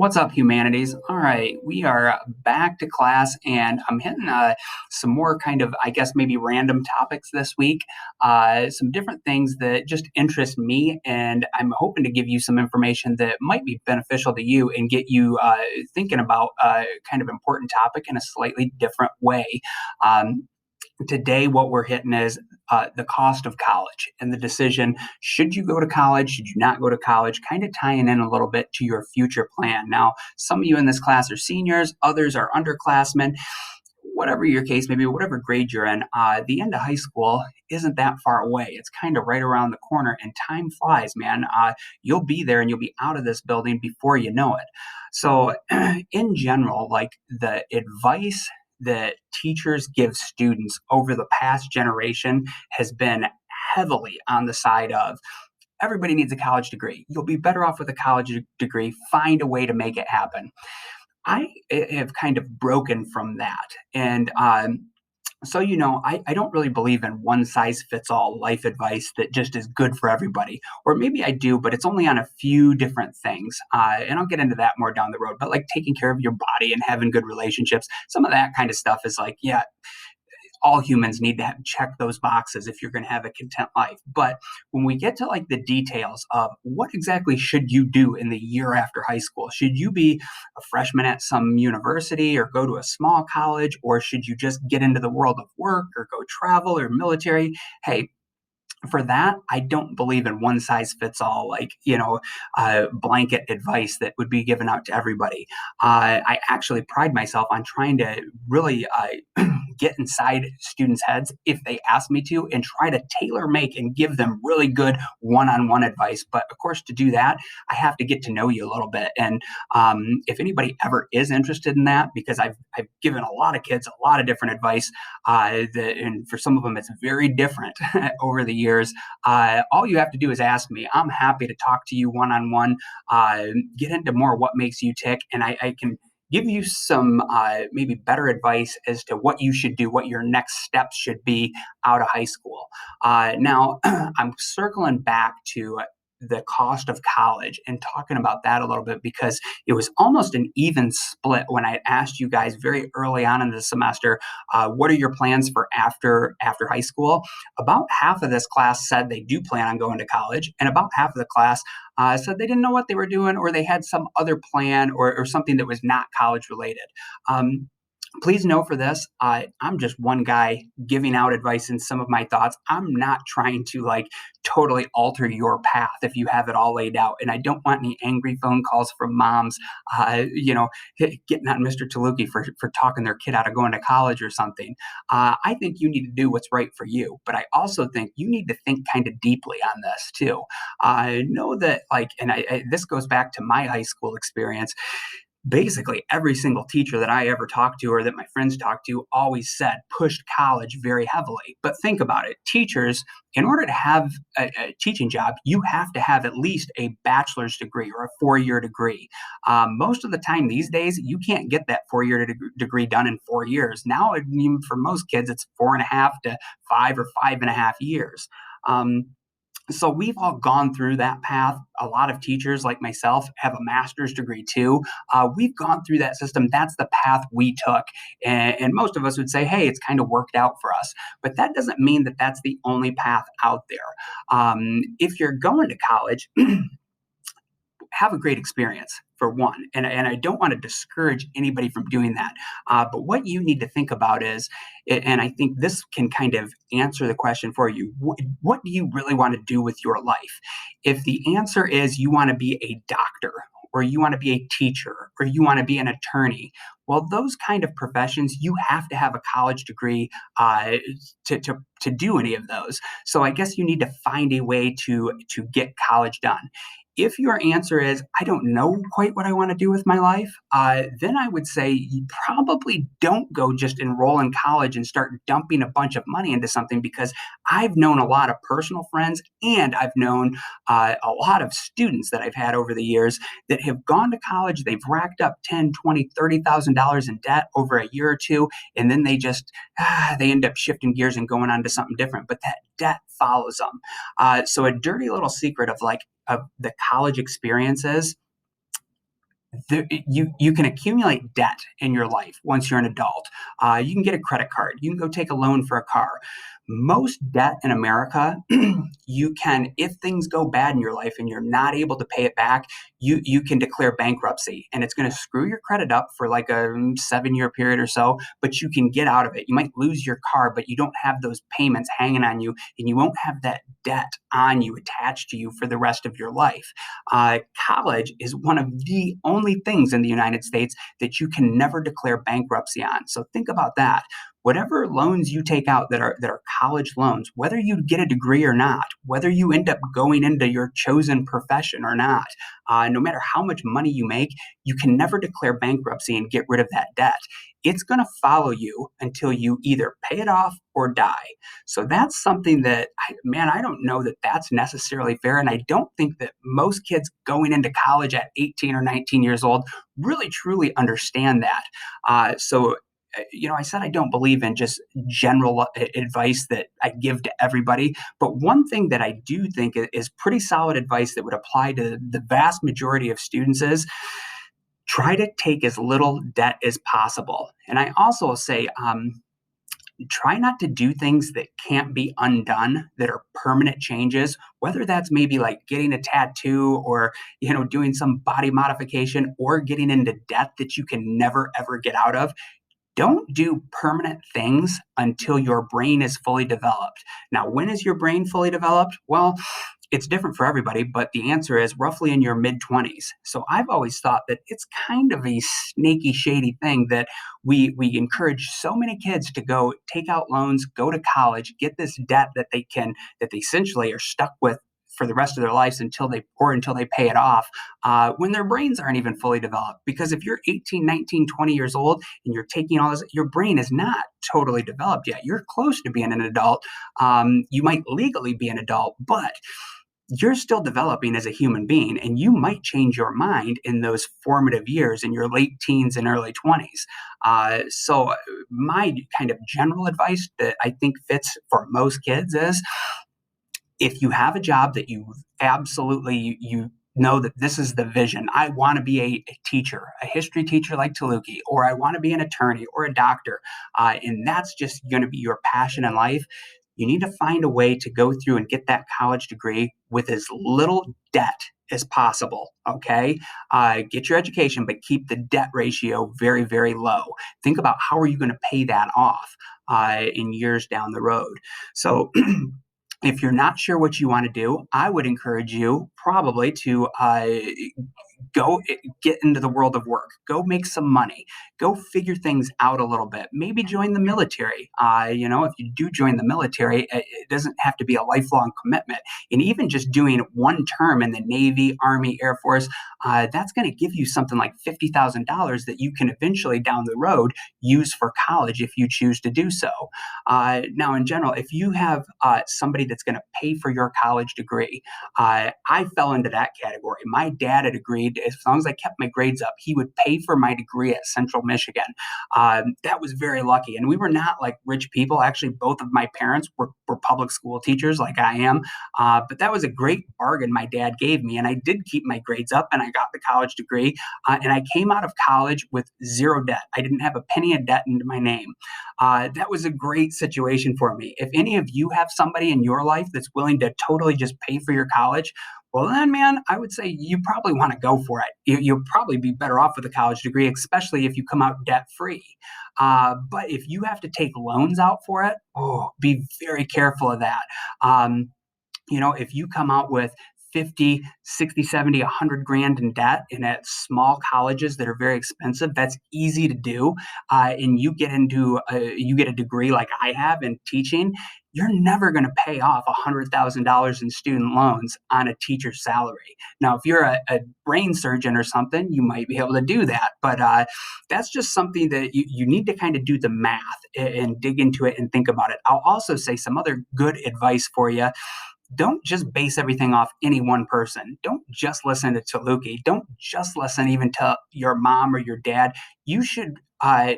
What's up, humanities? All right, we are back to class, and I'm hitting some more kind of, I guess, maybe random topics this week. Some different things that just interest me, and I'm hoping to give you some information that might be beneficial to you and get you thinking about kind of important topic in a slightly different way. Um, Today what we're hitting is the cost of college and the decision, should you go to college, should you not go to college, kind of tying in a little bit to your future plan. Now, some of you in this class are seniors, others are underclassmen. Whatever your case may be, whatever grade you're in, the end of high school isn't that far away. It's kind of right around the corner, and time flies, man. You'll be there and you'll be out of this building before you know it. So in general, like, the advice that teachers give students over the past generation has been heavily on the side of everybody needs a college degree. You'll be better off with a college degree. Find a way to make it happen. I have kind of broken from that. And I don't really believe in one size fits all life advice that just is good for everybody. Or maybe I do, but it's only on a few different things. And I'll get into that more down the road. But like taking care of your body and having good relationships, some of that kind of stuff is like, yeah, all humans need to check those boxes if you're going to have a content life. But when we get to like the details of what exactly should you do in the year after high school, should you be a freshman at some university or go to a small college, or should you just get into the world of work or go travel or military? Hey, for that, I don't believe in one size fits all, like, blanket advice that would be given out to everybody. I actually pride myself on trying to really get inside students' heads if they ask me to, and try to tailor make and give them really good one on one advice. But of course, to do that, I have to get to know you a little bit. And if anybody ever is interested in that, because I've given a lot of kids a lot of different advice, and for some of them, it's very different over the years. All you have to do is ask me. I'm happy to talk to you one on one, get into more what makes you tick, and I can give you some maybe better advice as to what you should do, what your next steps should be out of high school. Now, I'm circling back to the cost of college and talking about that a little bit, because it was almost an even split when I asked you guys very early on in the semester, what are your plans for after high school? About half of this class said they do plan on going to college, and about half of the class said they didn't know what they were doing, or they had some other plan, or something that was not college related. Um, Please know for this, I'm just one guy giving out advice and some of my thoughts. I'm not trying to like totally alter your path if you have it all laid out. And I don't want any angry phone calls from moms, getting on Mr. Tylutki for talking their kid out of going to college or something. I think you need to do what's right for you. But I also think you need to think kind of deeply on this too. I know that, like, and this goes back to my high school experience. Basically every single teacher that I ever talked to, or that my friends talked to, always said pushed college very heavily. But think about it, teachers, in order to have a teaching job, you have to have at least a bachelor's degree or a 4 year degree. Most of the time these days, you can't get that 4 year degree done in 4 years. Now, even for most kids, it's 4.5 to 5 or 5.5 years. Um, so we've all gone through that path. A lot of teachers like myself have a master's degree too. We've gone through that system. That's the path we took. And most of us would say, hey, it's kind of worked out for us. But that doesn't mean that that's the only path out there. If you're going to college, have a great experience for one. And I don't want to discourage anybody from doing that. But what you need to think about is, and I think this can kind of answer the question for you, what do you really want to do with your life? If the answer is you want to be a doctor, or you want to be a teacher, or you want to be an attorney, well, those kind of professions, you have to have a college degree to do any of those. So I guess you need to find a way to get college done. If your answer is, I don't know quite what I want to do with my life, then I would say you probably don't go just enroll in college and start dumping a bunch of money into something, because I've known a lot of personal friends, and I've known a lot of students that I've had over the years that have gone to college. They've racked up 10, 20, $30,000 in debt over a year or two, and then they end up shifting gears and going on to something different. But that debt follows them. So a dirty little secret of the college experiences, You can accumulate debt in your life once you're an adult. You can get a credit card. You can go take a loan for a car. Most debt in America, you can, if things go bad in your life and you're not able to pay it back, you can declare bankruptcy, and it's going to screw your credit up for like a 7 year period or so. But you can get out of it. You might lose your car, but you don't have those payments hanging on you, and you won't have that debt on you attached to you for the rest of your life. College is one of the only things in the United States that you can never declare bankruptcy on. So think about that. Whatever loans you take out that are college loans, whether you get a degree or not, whether you end up going into your chosen profession or not, no matter how much money you make, you can never declare bankruptcy and get rid of that debt. It's going to follow you until you either pay it off or die. So that's something that, man, I don't know that that's necessarily fair. And I don't think that most kids going into college at 18 or 19 years old really truly understand that. I said I don't believe in just general advice that I give to everybody. But one thing that I do think is pretty solid advice that would apply to the vast majority of students is try to take as little debt as possible. And I also say, try not to do things that can't be undone, that are permanent changes, whether that's maybe like getting a tattoo or doing some body modification or getting into debt that you can never ever get out of. Don't do permanent things until your brain is fully developed. Now, when is your brain fully developed? Well, it's different for everybody, but the answer is roughly in your mid 20s. So I've always thought that it's kind of a snaky, shady thing that we encourage so many kids to go take out loans, go to college, get this debt that they essentially are stuck with for the rest of their lives until they pay it off, when their brains aren't even fully developed. Because if you're 18, 19, 20 years old and you're taking all this, your brain is not totally developed yet. You're close to being an adult. You might legally be an adult, but you're still developing as a human being, and you might change your mind in those formative years in your late teens and early 20s. My kind of general advice that I think fits for most kids is, if you have a job that you absolutely you know that this is the vision, I want to be a teacher, a history teacher like Tylutki, or I want to be an attorney or a doctor, and that's just going to be your passion in life. You need to find a way to go through and get that college degree with as little debt as possible. Okay, get your education, but keep the debt ratio very, very low. Think about how are you going to pay that off in years down the road. So if you're not sure what you want to do, I would encourage you probably to go get into the world of work, go make some money, go figure things out a little bit, maybe join the military. If you do join the military, it doesn't have to be a lifelong commitment. And even just doing one term in the Navy, Army, Air Force, that's going to give you something like $50,000 that you can eventually down the road use for college if you choose to do so. Now, in general, if you have somebody that's going to pay for your college degree, I fell into that category. My dad had agreed, as long as I kept my grades up, he would pay for my degree at Central Michigan. That was very lucky. And we were not like rich people. Actually, both of my parents were public school teachers like I am. But that was a great bargain my dad gave me. And I did keep my grades up and I got the college degree. And I came out of college with zero debt. I didn't have a penny of debt into my name. That was a great situation for me. If any of you have somebody in your life that's willing to totally just pay for your college, well, then, man, I would say you probably want to go for it. You'll probably be better off with a college degree, especially if you come out debt free. But if you have to take loans out for it, be very careful of that. If you come out with 50, 60, 70, 100 grand in debt and at small colleges that are very expensive, that's easy to do. And you get a degree like I have in teaching, you're never going to pay off $100,000 in student loans on a teacher's salary. Now, if you're a brain surgeon or something, you might be able to do that. But that's just something that you need to kind of do the math and dig into it and think about it. I'll also say some other good advice for you. Don't just base everything off any one person. Don't just listen to Tylutki. Don't just listen even to your mom or your dad. You should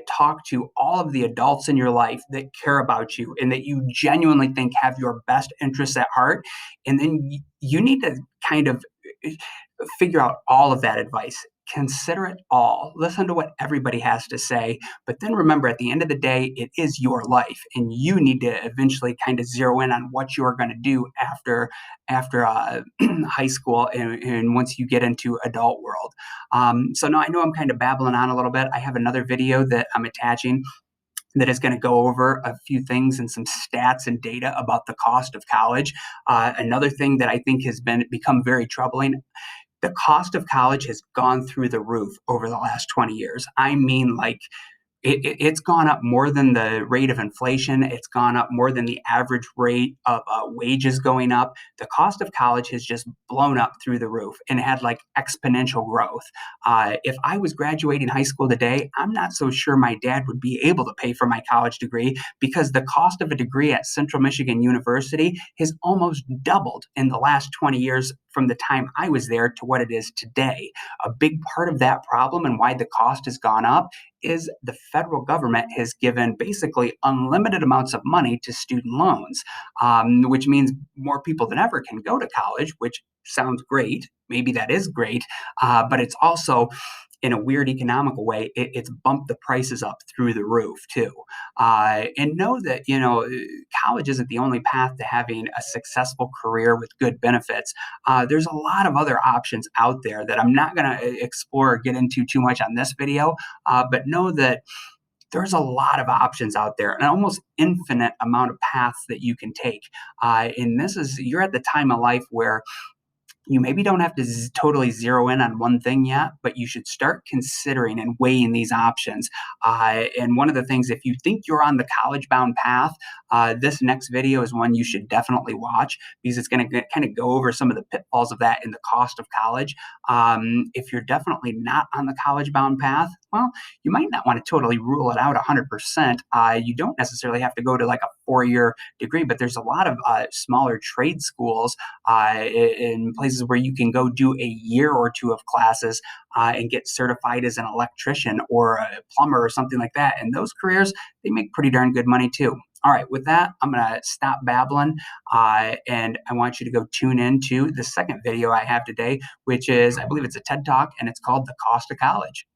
talk to all of the adults in your life that care about you and that you genuinely think have your best interests at heart. And then you need to kind of figure out all of that advice. consider it all. Listen to what everybody has to say, but then remember at the end of the day, it is your life, and you need to eventually kind of zero in on what you are going to do after high school and once you get into adult world. So now I know I'm kind of babbling on a little bit. I have another video that I'm attaching that is going to go over a few things and some stats and data about the cost of college. Another thing that I think has become very troubling, the cost of college has gone through the roof over the last 20 years. I mean, like it's gone up more than the rate of inflation. It's gone up more than the average rate of wages going up. The cost of college has just blown up through the roof and had like exponential growth. If I was graduating high school today, I'm not so sure my dad would be able to pay for my college degree because the cost of a degree at Central Michigan University has almost doubled in the last 20 years from the time I was there to what it is today. A big part of that problem and why the cost has gone up is the federal government has given basically unlimited amounts of money to student loans, which means more people than ever can go to college, which sounds great. Maybe that is great, but it's also in a weird economical way, it's bumped the prices up through the roof too. And know that college isn't the only path to having a successful career with good benefits. There's a lot of other options out there that I'm not going to explore or get into too much on this video, but know that there's a lot of options out there, an almost infinite amount of paths that you can take. And you're at the time of life where you maybe don't have to totally zero in on one thing yet, but you should start considering and weighing these options. And one of the things, if you think you're on the college bound path, this next video is one you should definitely watch because it's going to kind of go over some of the pitfalls of that and the cost of college. If you're definitely not on the college bound path, well, you might not want to totally rule it out 100%. You don't necessarily have to go to like a 4-year degree, but there's a lot of smaller trade schools in places where you can go do a year or two of classes and get certified as an electrician or a plumber or something like that. And those careers, they make pretty darn good money too. All right, with that, I'm going to stop babbling and I want you to go tune into the second video I have today, which is, I believe it's a TED Talk, and it's called The Cost of College.